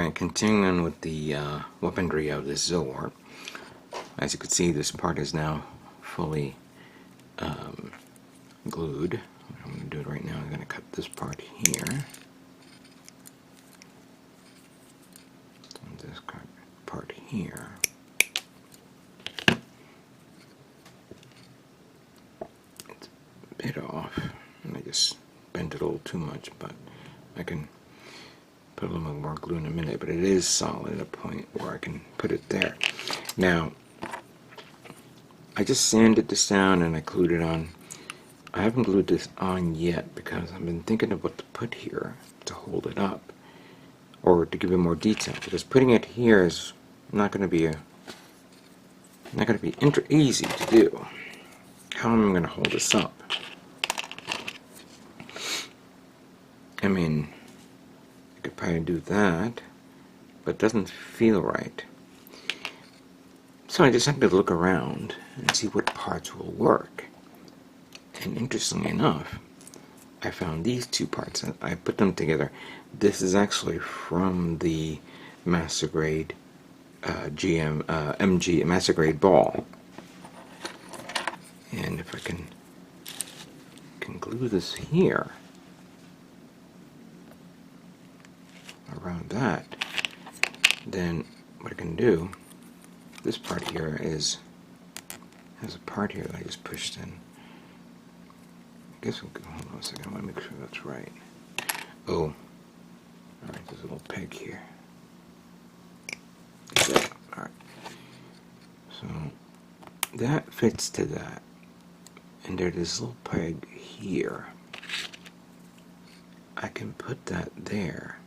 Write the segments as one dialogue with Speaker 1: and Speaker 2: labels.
Speaker 1: Alright, continuing with the weaponry of this Zowart. As you can see, this part is now fully glued. What I'm going to do it right now, I'm going to cut this part here. And this part here. It's a bit off, and I just bent it a little too much, but I can put a little more glue in a minute, but it is solid at a point where I can put it there. Now, I just sanded this down and I glued it on. I haven't glued this on yet because I've been thinking of what to put here to hold it up, or to give it more detail, because putting it here is not going to be easy to do. How am I going to hold this up? I mean, I could probably do that, but it doesn't feel right. So I just had to look around and see what parts will work. And interestingly enough, I found these two parts. I put them together. This is actually from the Master Grade MG Master Grade ball. And if I can glue this here around that, then what I can do, this part here has a part here that I just pushed in. I guess we'll go, hold on a second, I want to make sure that's right. Oh, alright, there's a little peg here. Alright, so that fits to that, and there's this little peg here. I can put that there.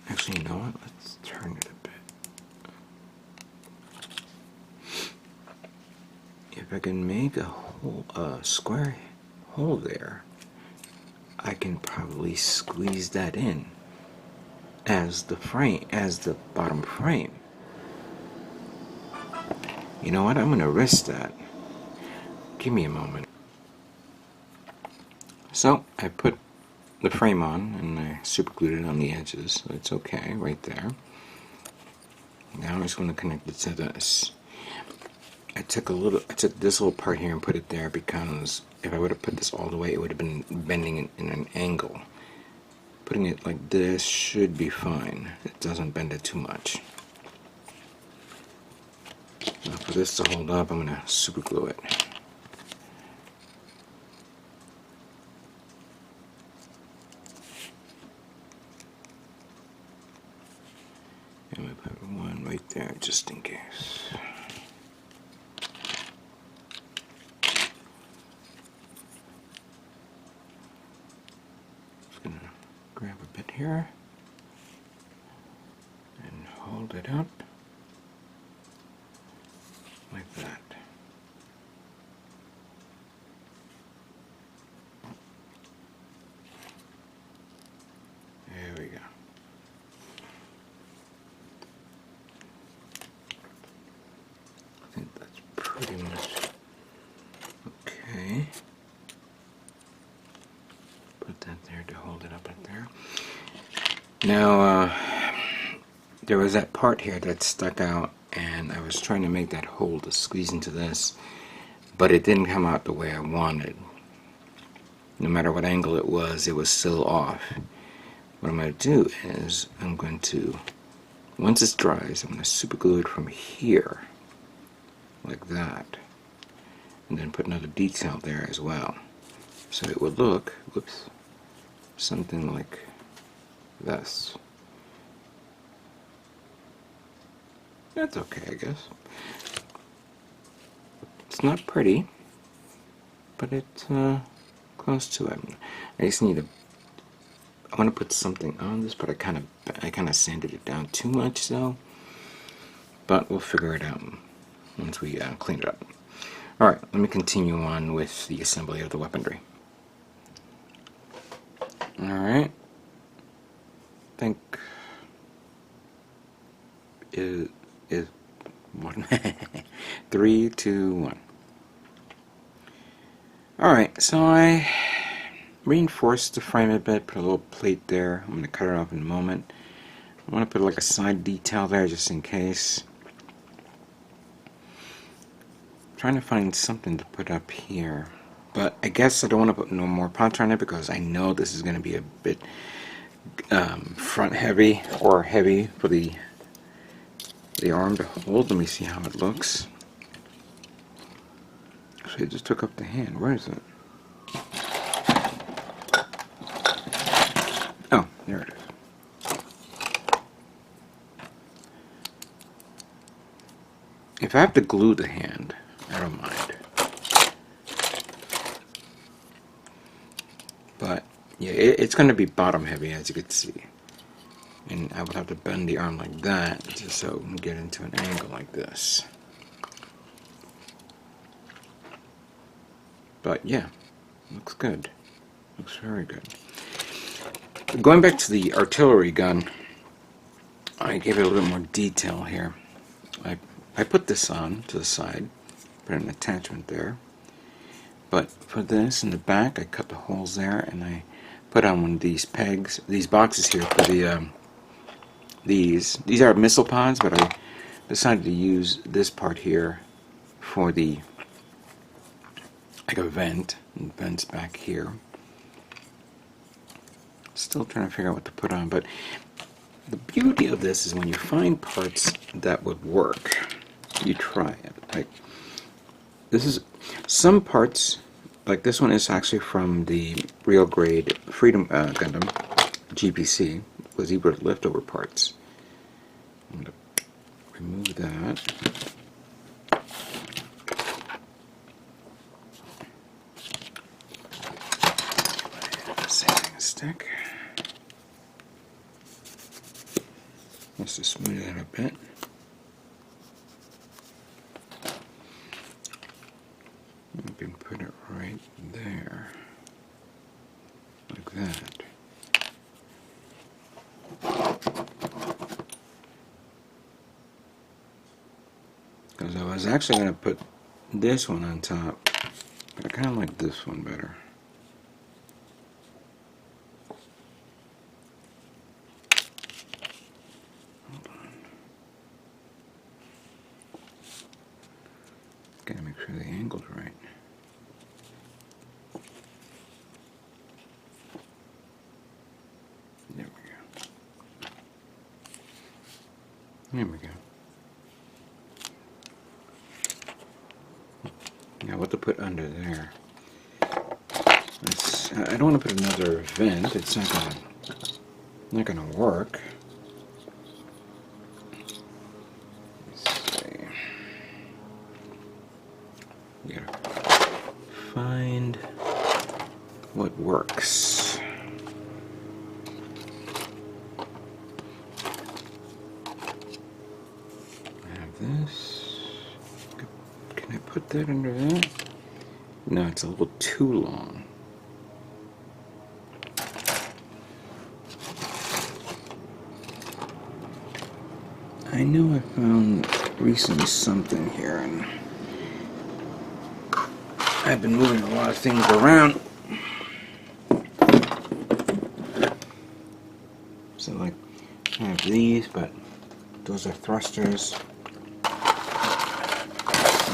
Speaker 1: Actually, you know what? Let's turn it a bit. If I can make a square hole there, I can probably squeeze that in as the frame, as the bottom frame. You know what? I'm going to risk that. Give me a moment. So I put the frame on and I super glued it on the edges, so it's okay right there. Now I'm just going to connect it to this. I took this little part here and put it there because if I would have put this all the way, it would have been bending in an angle. Putting it like this should be fine. It doesn't bend it too much. Now for this to hold up, I'm going to super glue it. And we put one right there just in case. Just gonna grab a bit here and hold it up like that. There we go. I think that's pretty much okay. Put that there to hold it up right there. Now, there was that part here that stuck out, and I was trying to make that hole to squeeze into this, but it didn't come out the way I wanted. No matter what angle it was still off. What I'm going to do is, once it dries, I'm going to super glue it from here, like that, and then put another detail there as well. So it would look, whoops, something like this. That's okay, I guess. It's not pretty, but it's close to it. I just need I want to put something on this, but I kind of sanded it down too much, though. But we'll figure it out once we clean it up. All right, let me continue on with the assembly of the weaponry. All right. I think is 1, 3, 2, 1. All right, so I reinforce the frame a bit, put a little plate there. I'm going to cut it off in a moment. I want to put like a side detail there just in case. I'm trying to find something to put up here. But I guess I don't want to put no more parts on it because I know this is going to be a bit front heavy or heavy for the arm to hold. Let me see how it looks. So I just took up the hand. Where is it? Oh, there it is. If I have to glue the hand, I don't mind. But yeah, it's going to be bottom heavy, as you can see. And I would have to bend the arm like that just so we can get into an angle like this. But yeah, looks good. Looks very good. Going back to the artillery gun, I gave it a little bit more detail here. I put this on to the side, put an attachment there. But for this in the back, I cut the holes there, and I put on one of these pegs, these boxes here for the these are missile pods, but I decided to use this part here for the like a vent, and vents back here. Still trying to figure out what to put on, but the beauty of this is when you find parts that would work, you try it. Like this is some parts, like this one is actually from the real grade Freedom Gundam GPC, was these were leftover parts. I'm going to remove that. Saving stick. Let's just smooth that a bit. You can put it right there, like that. Because I was actually going to put this one on top, but I kind of like this one better. Hold on. Gotta make sure the angle's right. There we go. There we go. Now what to put under there? I don't want to put another vent. It's not gonna work. Let's see. You gotta find what works. I have this. Can I put that under that? No, it's a little too long. I know I found recently something here, and I've been moving a lot of things around. So like, I have these, but those are thrusters.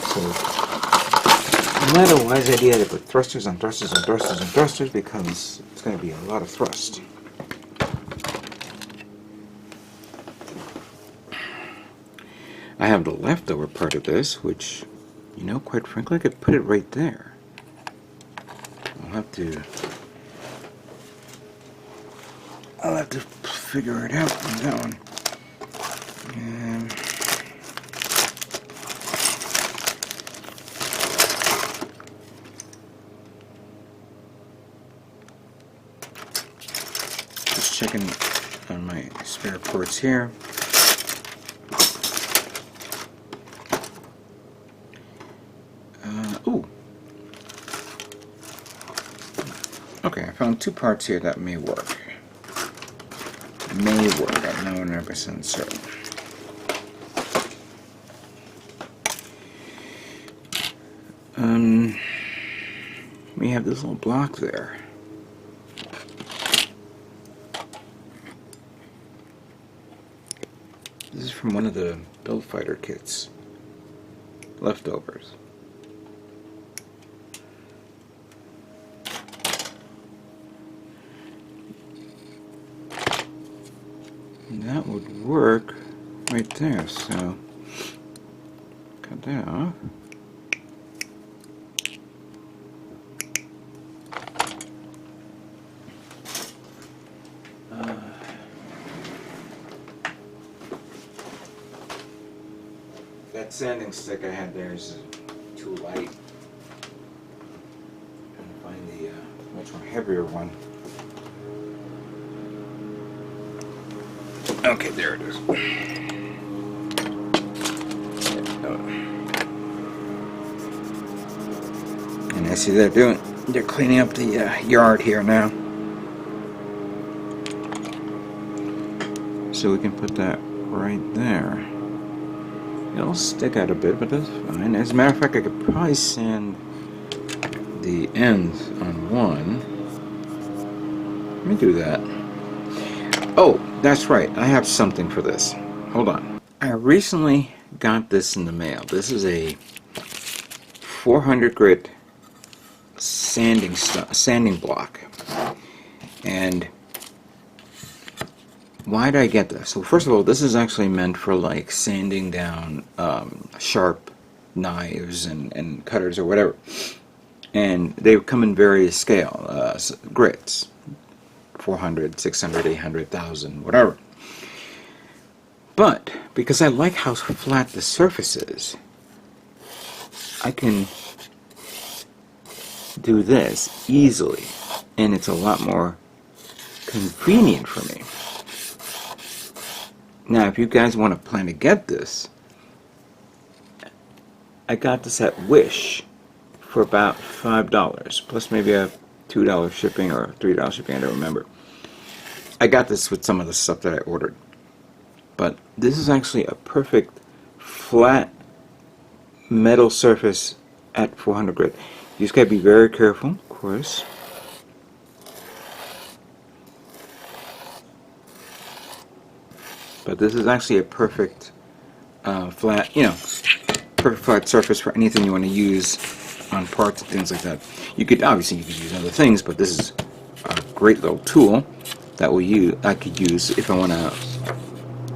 Speaker 1: So I'm not a wise idea to put thrusters on thrusters on thrusters on thrusters because it's going to be a lot of thrust. I have the leftover part of this, which, you know, quite frankly, I could put it right there. I'll have to figure it out on that one. Just checking on my spare parts here. Ooh. Okay, I found two parts here that may work. May work, I'm not 100% certain. We have this little block there. from one of the Build Fighter kits. Leftovers. And that would work right there, so cut that off. That sanding stick I had there is too light. I'm trying to find the much more heavier one. Okay, there it is. And I see they're cleaning up the yard here now. So we can put that right there. It'll stick out a bit, but that's fine. As a matter of fact, I could probably sand the ends on one. Let me do that. Oh, that's right. I have something for this. Hold on. I recently got this in the mail. This is a 400 grit sanding block. And why did I get this? So first of all, this is actually meant for like sanding down sharp knives and cutters or whatever. And they come in various scale grits. 400, 600, 800, 1000, whatever. But because I like how flat the surface is, I can do this easily, and it's a lot more convenient for me. Now, if you guys want to plan to get this, I got this at Wish for about $5, plus maybe a $2 shipping or $3 shipping, I don't remember. I got this with some of the stuff that I ordered. But this is actually a perfect flat metal surface at 400 grit. You just gotta be very careful, of course. But this is actually a perfect flat, perfect flat surface for anything you want to use on parts and things like that. You could use other things, but this is a great little tool that I could use if I want to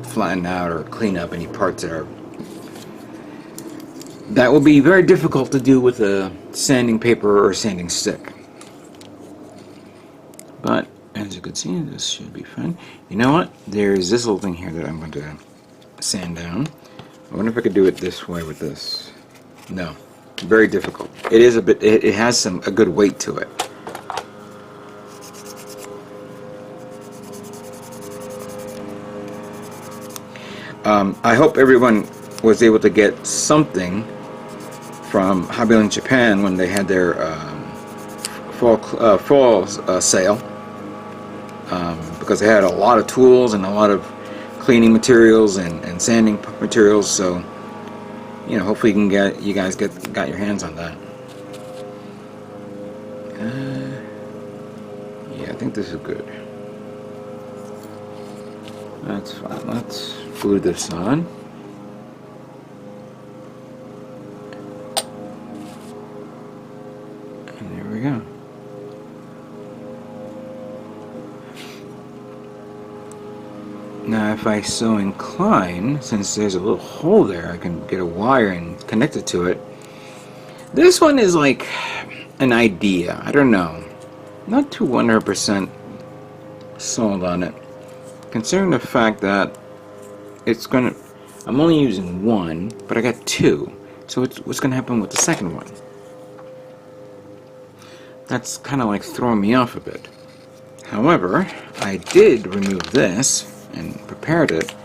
Speaker 1: flatten out or clean up any parts that will be very difficult to do with a sanding paper or sanding stick. But as you can see, this should be fine. You know what? There's this little thing here that I'm going to sand down. I wonder if I could do it this way with this. No, very difficult. It is a bit. It has a good weight to it. I hope everyone was able to get something from Hobbyland Japan when they had their fall sale, because they had a lot of tools and a lot of cleaning materials and sanding materials. So, hopefully you guys got your hands on that. Yeah, I think this is good. That's fine. Let's glue this on. And there we go. Now if I so incline, since there's a little hole there, I can get a wire and connect it to it. This one is like an idea. I don't know. Not too 100% sold on it. Considering the fact that I'm only using one, but I got two. So what's going to happen with the second one? That's kind of like throwing me off a bit. However, I did remove this and prepared it,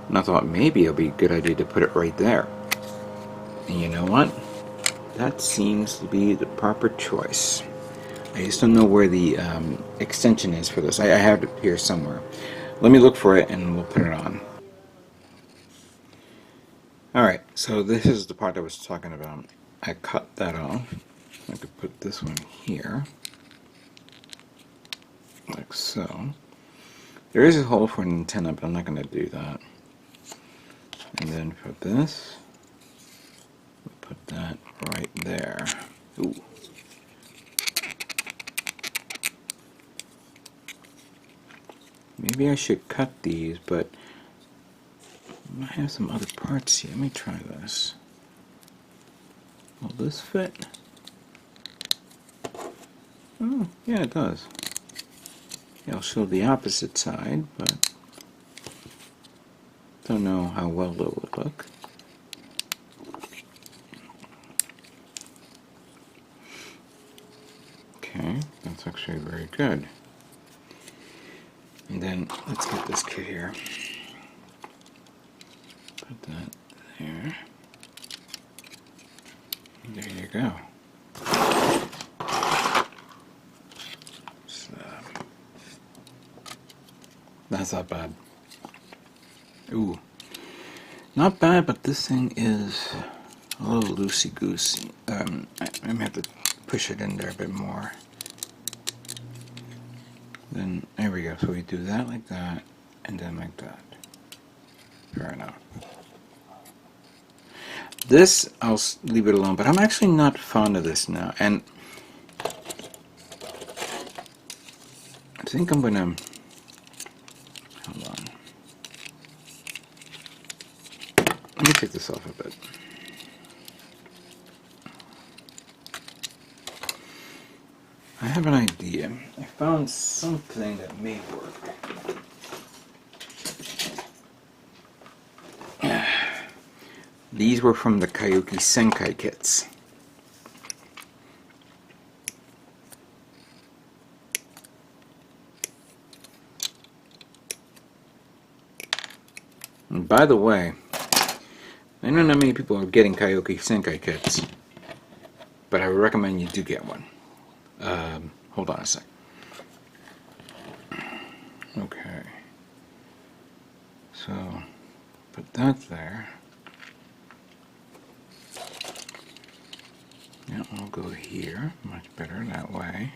Speaker 1: and I thought maybe it would be a good idea to put it right there. And you know what? That seems to be the proper choice. I just don't know where the extension is for this. I have it here somewhere. Let me look for it and we'll put it on. Alright, so this is the part I was talking about. I cut that off. I could put this one here, like so. There is a hole for an antenna, but I'm not going to do that. And then for this, we'll put that right there. Ooh. Maybe I should cut these, but I have some other parts here. Let me try this. Will this fit? Oh, yeah, it does. Yeah, I'll show the opposite side, but don't know how well it would look. Okay, that's actually very good. And then let's get this kit here. Put that there. And there you go. So, that's not bad. Ooh. Not bad, but this thing is a little loosey-goosey. I may have to push it in there a bit more. Then, there we go. So we do that like that, and then like that. Fair enough. This, I'll leave it alone, but I'm actually not fond of this now. And I think I'm going to... Hold on. Let me take this off a bit. I have an idea. I found something that may work. These were from the Kyoki Senkai kits. And by the way, I don't know how many people are getting Kyoki Senkai kits, but I would recommend you do get one. Hold on a sec. Okay. So, put that there. Yeah, I'll go here. Much better that way.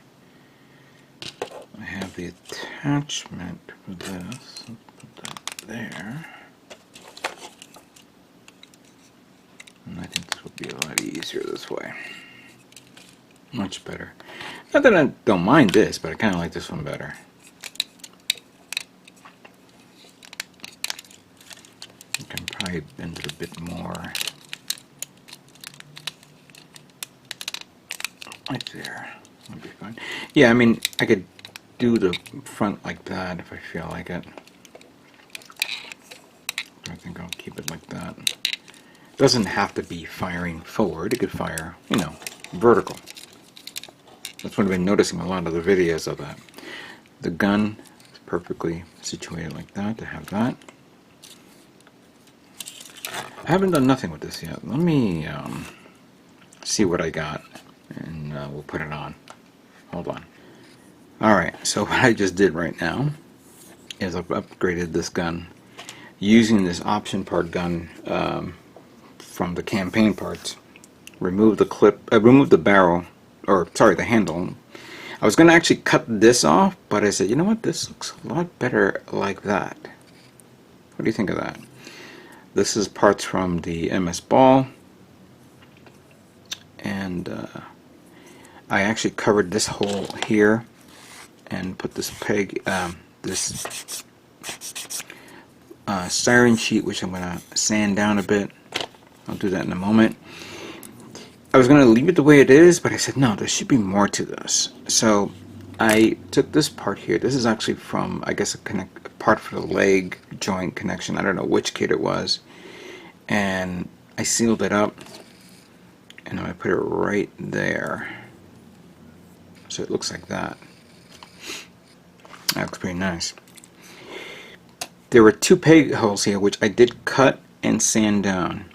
Speaker 1: I have the attachment for this. Put that there. And I think this would be a lot easier this way. Much better. Not that I don't mind this, but I kind of like this one better. I can probably bend it a bit more. Right there. That'd be fine. Yeah, I mean, I could do the front like that if I feel like it. I think I'll keep it like that. It doesn't have to be firing forward. It could fire, you know, vertical. That's what I've been noticing a lot of the videos of that. The gun is perfectly situated like that to have that. I haven't done nothing with this yet. Let me see what I got, and we'll put it on. Hold on. Alright, so what I just did right now is I've upgraded this gun using this option part gun from the campaign parts. Remove the clip, remove the barrel, or sorry, the handle. I was going to actually cut this off, but I said, you know what, this looks a lot better like that. What do you think of that? This is parts from the MS Ball, and I actually covered this hole here and put this peg, this styrene sheet, which I'm going to sand down a bit. I'll do that in a moment. I was going to leave it the way it is, but I said, no, there should be more to this. So I took this part here. This is actually from, I guess, a part for the leg joint connection. I don't know which kit it was. And I sealed it up, and I put it right there. So it looks like that. That looks pretty nice. There were two peg holes here, which I did cut and sand down.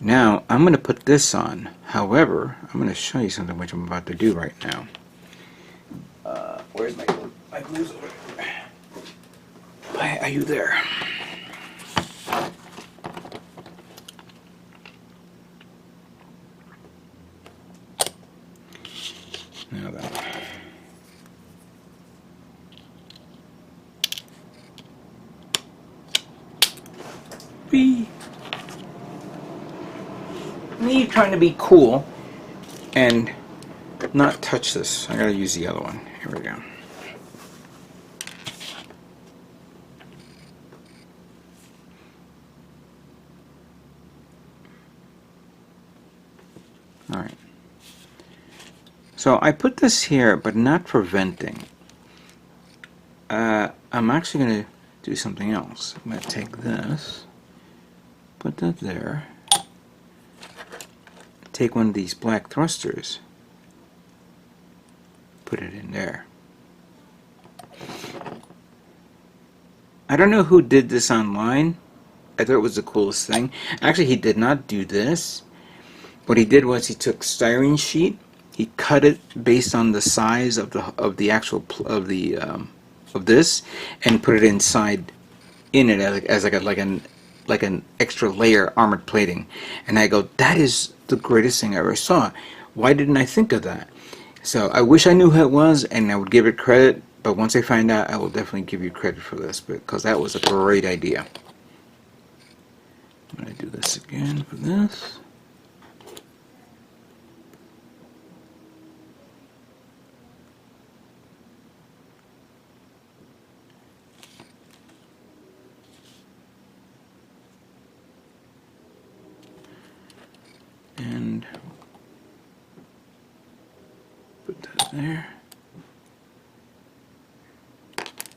Speaker 1: Now, I'm going to put this on. However, I'm going to show you something which I'm about to do right now. Where's my glues over there? Why are you there? Now then. Whee! trying to be cool and not touch this. I gotta use the other one. Here we go. Alright. So I put this here, but not for venting. I'm actually going to do something else. I'm going to take this, put that there, take one of these black thrusters, put it in there. I don't know who did this online. I thought it was the coolest thing. Actually, he did not do this. What he did was he took styrene sheet, he cut it based on the size of the actual of this, and put it inside in it as like an extra layer armored plating. And I go, that is the greatest thing I ever saw. Why didn't I think of that? So I wish I knew who it was, and I would give it credit. But once I find out, I will definitely give you credit for this, because that was a great idea. I'm going to do this again for this. And put that there.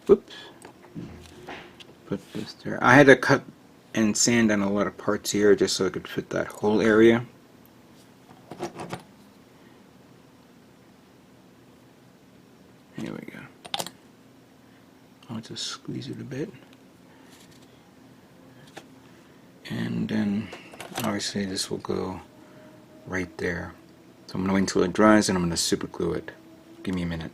Speaker 1: Whoops. Put this there. I had to cut and sand on a lot of parts here just so I could fit that whole area. Here we go. I'll just squeeze it a bit. And then obviously this will go right there. So I'm going to wait until it dries and I'm going to super glue it. Give me a minute.